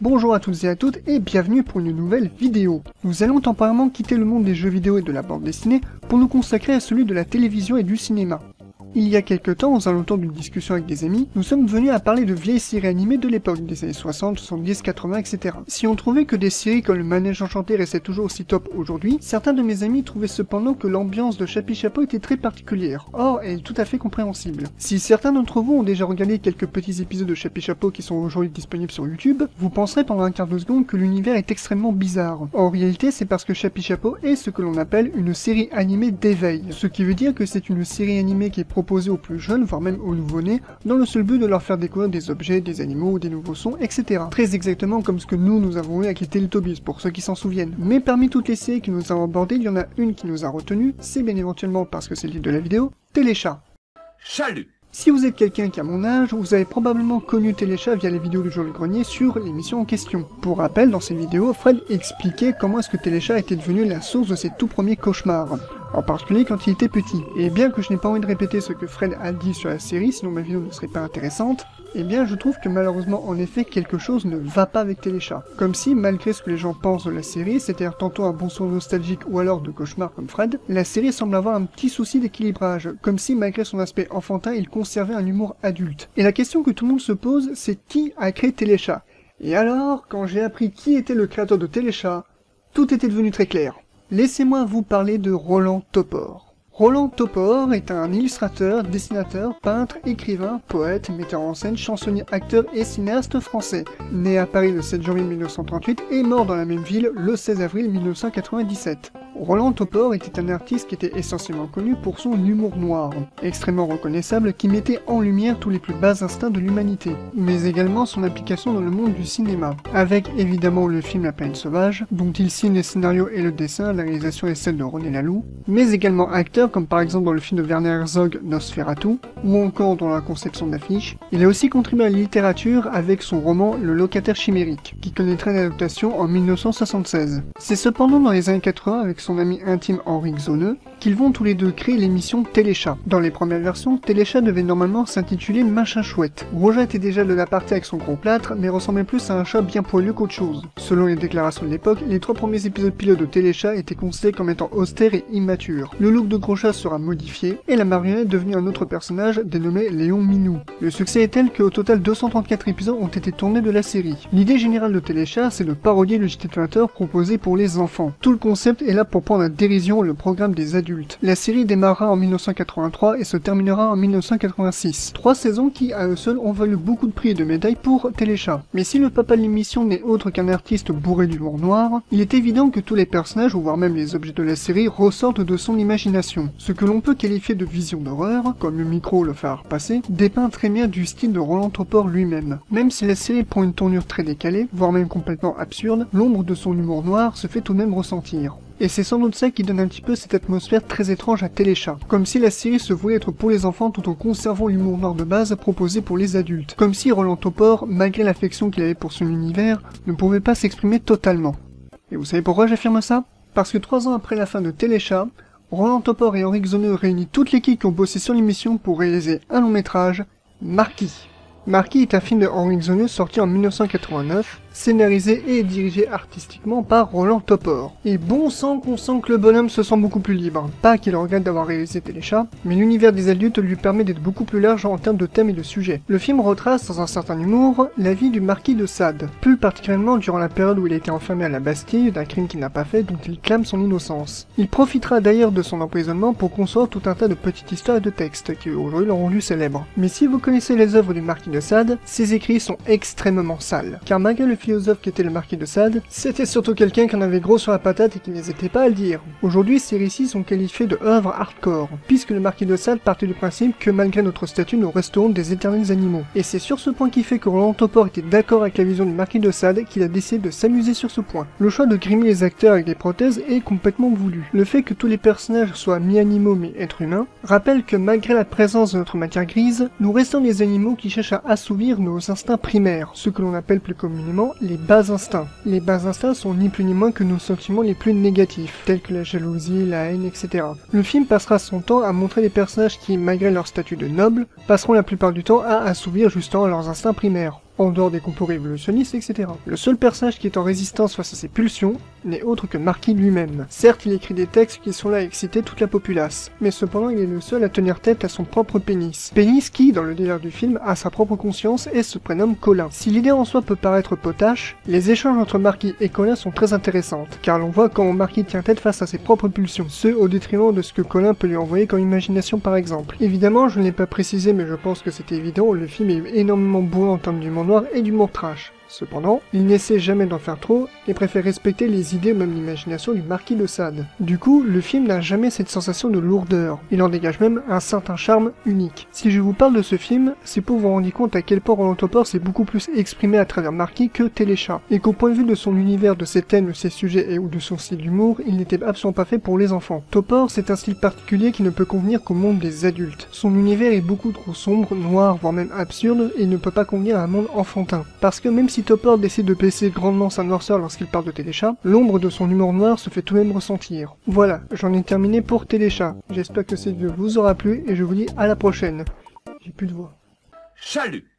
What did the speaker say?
Bonjour à toutes et à toutes et bienvenue pour une nouvelle vidéo. Nous allons temporairement quitter le monde des jeux vidéo et de la bande dessinée pour nous consacrer à celui de la télévision et du cinéma. Il y a quelques temps, aux alentours d'une discussion avec des amis, nous sommes venus à parler de vieilles séries animées de l'époque, des années 60, 70, 80, etc. Si on trouvait que des séries comme Le Manège Enchanté restaient toujours aussi top aujourd'hui, certains de mes amis trouvaient cependant que l'ambiance de Chappie Chapeau était très particulière. Or, elle est tout à fait compréhensible. Si certains d'entre vous ont déjà regardé quelques petits épisodes de Chappie Chapeau qui sont aujourd'hui disponibles sur YouTube, vous penserez pendant un quart de seconde que l'univers est extrêmement bizarre. En réalité, c'est parce que Chappie Chapeau est ce que l'on appelle une série animée d'éveil. Ce qui veut dire que c'est une série animée qui est proposé aux plus jeunes, voire même aux nouveau-nés, dans le seul but de leur faire découvrir des objets, des animaux, des nouveaux sons, etc. Très exactement comme ce que nous avons eu avec les Teletubbies, pour ceux qui s'en souviennent. Mais parmi toutes les séries que nous avons abordées, il y en a une qui nous a retenus, c'est bien éventuellement parce que c'est le titre de la vidéo, Téléchat. Chalut! Si vous êtes quelqu'un qui a mon âge, vous avez probablement connu Téléchat via les vidéos du Jour du Grenier sur l'émission en question. Pour rappel, dans ces vidéos, Fred expliquait comment est-ce que Téléchat était devenu la source de ses tout premiers cauchemars. En particulier quand il était petit. Et bien que je n'ai pas envie de répéter ce que Fred a dit sur la série, sinon ma vidéo ne serait pas intéressante, eh bien je trouve que malheureusement en effet quelque chose ne va pas avec Téléchat. Comme si, malgré ce que les gens pensent de la série, c'est-à-dire tantôt un bon son nostalgique ou alors de cauchemar comme Fred, la série semble avoir un petit souci d'équilibrage, comme si malgré son aspect enfantin, il conservait un humour adulte. Et la question que tout le monde se pose, c'est qui a créé Téléchat? Et alors, quand j'ai appris qui était le créateur de Téléchat, tout était devenu très clair. Laissez-moi vous parler de Roland Topor. Roland Topor est un illustrateur, dessinateur, peintre, écrivain, poète, metteur en scène, chansonnier, acteur et cinéaste français. Né à Paris le 7 janvier 1938 et mort dans la même ville le 16 avril 1997. Roland Topor était un artiste qui était essentiellement connu pour son humour noir, extrêmement reconnaissable qui mettait en lumière tous les plus bas instincts de l'humanité, mais également son implication dans le monde du cinéma, avec évidemment le film La Planète Sauvage, dont il signe les scénarios et le dessin, la réalisation est celle de René Laloux, mais également acteur comme par exemple dans le film de Werner Herzog Nosferatu, ou encore dans la conception d'affiches. Il a aussi contribué à la littérature avec son roman Le Locataire Chimérique, qui connaîtra une adaptation en 1976. C'est cependant dans les années 80 avec son ami intime Henri Xoneux, qu'ils vont tous les deux créer l'émission Téléchat. Dans les premières versions, Téléchat devait normalement s'intituler Machin Chouette. Roja était déjà de la partie avec son gros plâtre, mais ressemblait plus à un chat bien poilu qu'autre chose. Selon les déclarations de l'époque, les 3 premiers épisodes pilotes de Téléchat étaient considérés comme étant austères et immatures. Le look de gros chat sera modifié, et la marionnette devenue un autre personnage dénommé Léon Minou. Le succès est tel qu'au total 234 épisodes ont été tournés de la série. L'idée générale de Téléchat, c'est de parodier le JT de 20h proposé pour les enfants. Tout le concept est là pour prendre à dérision le programme des adultes. La série démarrera en 1983 et se terminera en 1986. 3 saisons qui, à eux seuls, ont valu beaucoup de prix et de médailles pour Téléchat. Mais si le papa de l'émission n'est autre qu'un artiste bourré d'humour noir, il est évident que tous les personnages, ou voire même les objets de la série, ressortent de son imagination. Ce que l'on peut qualifier de vision d'horreur, comme le micro le fait à repasser, dépeint très bien du style de Roland Topor lui-même. Même si la série prend une tournure très décalée, voire même complètement absurde, l'ombre de son humour noir se fait tout de même ressentir. Et c'est sans doute ça qui donne un petit peu cette atmosphère très étrange à Téléchat. Comme si la série se voulait être pour les enfants tout en conservant l'humour noir de base proposé pour les adultes. Comme si Roland Topor, malgré l'affection qu'il avait pour son univers, ne pouvait pas s'exprimer totalement. Et vous savez pourquoi j'affirme ça? Parce que 3 ans après la fin de Téléchat, Roland Topor et Henri Xoneux réunissent toute l'équipe qui ont bossé sur l'émission pour réaliser un long métrage, Marquis. Marquis est un film de Henri Xoneux sorti en 1989, scénarisé et dirigé artistiquement par Roland Topor. Et bon sang qu'on sent que le bonhomme se sent beaucoup plus libre. Pas qu'il regrette d'avoir réalisé Téléchat, mais l'univers des adultes lui permet d'être beaucoup plus large en termes de thèmes et de sujets. Le film retrace, dans un certain humour, la vie du marquis de Sade, plus particulièrement durant la période où il a été enfermé à la Bastille d'un crime qu'il n'a pas fait dont il clame son innocence. Il profitera d'ailleurs de son emprisonnement pour construire tout un tas de petites histoires et de textes qui aujourd'hui l'ont rendu célèbre. Mais si vous connaissez les œuvres du marquis de Sade, ses écrits sont extrêmement sales, car malgré le philosophe qui était le marquis de Sade, c'était surtout quelqu'un qui en avait gros sur la patate et qui n'hésitait pas à le dire. Aujourd'hui, ces récits sont qualifiés de œuvres hardcore, puisque le marquis de Sade partait du principe que malgré notre statut, nous resterons des éternels animaux. Et c'est sur ce point qui fait que Roland Topor était d'accord avec la vision du marquis de Sade qu'il a décidé de s'amuser sur ce point. Le choix de grimer les acteurs avec des prothèses est complètement voulu. Le fait que tous les personnages soient mi-animaux mi êtres humains rappelle que malgré la présence de notre matière grise, nous restons des animaux qui cherchent à assouvir nos instincts primaires, ce que l'on appelle plus communément les bas instincts. Les bas instincts sont ni plus ni moins que nos sentiments les plus négatifs, tels que la jalousie, la haine, etc. Le film passera son temps à montrer des personnages qui, malgré leur statut de nobles, passeront la plupart du temps à assouvir justement leurs instincts primaires. en dehors des complots révolutionnistes, etc. Le seul personnage qui est en résistance face à ces pulsions n'est autre que Marquis lui-même. Certes, il écrit des textes qui sont là à exciter toute la populace, mais cependant il est le seul à tenir tête à son propre pénis. Pénis qui, dans le délire du film, a sa propre conscience et se prénomme Colin. Si l'idée en soi peut paraître potache, les échanges entre Marquis et Colin sont très intéressantes, car l'on voit comment Marquis tient tête face à ses propres pulsions, ce au détriment de ce que Colin peut lui envoyer comme imagination par exemple. Évidemment, je ne l'ai pas précisé mais je pense que c'était évident, le film est énormément bourré en termes d'humour noir et d'humour trash. Cependant, il n'essaie jamais d'en faire trop et préfère respecter les idées ou même l'imagination du Marquis de Sade. Du coup, le film n'a jamais cette sensation de lourdeur, il en dégage même un certain charme unique. Si je vous parle de ce film, c'est pour vous rendre compte à quel point Roland Topor s'est beaucoup plus exprimé à travers Marquis que Téléchat, et qu'au point de vue de son univers, de ses thèmes, de ses sujets et ou de son style d'humour, il n'était absolument pas fait pour les enfants. Topor, c'est un style particulier qui ne peut convenir qu'au monde des adultes. Son univers est beaucoup trop sombre, noir, voire même absurde, et il ne peut pas convenir à un monde enfantin. Parce que même si Topor décide de baisser grandement sa noirceur lorsqu'il parle de Téléchat, l'ombre de son humour noir se fait tout de même ressentir. Voilà, j'en ai terminé pour Téléchat. J'espère que cette vidéo vous aura plu et je vous dis à la prochaine. J'ai plus de voix. Salut!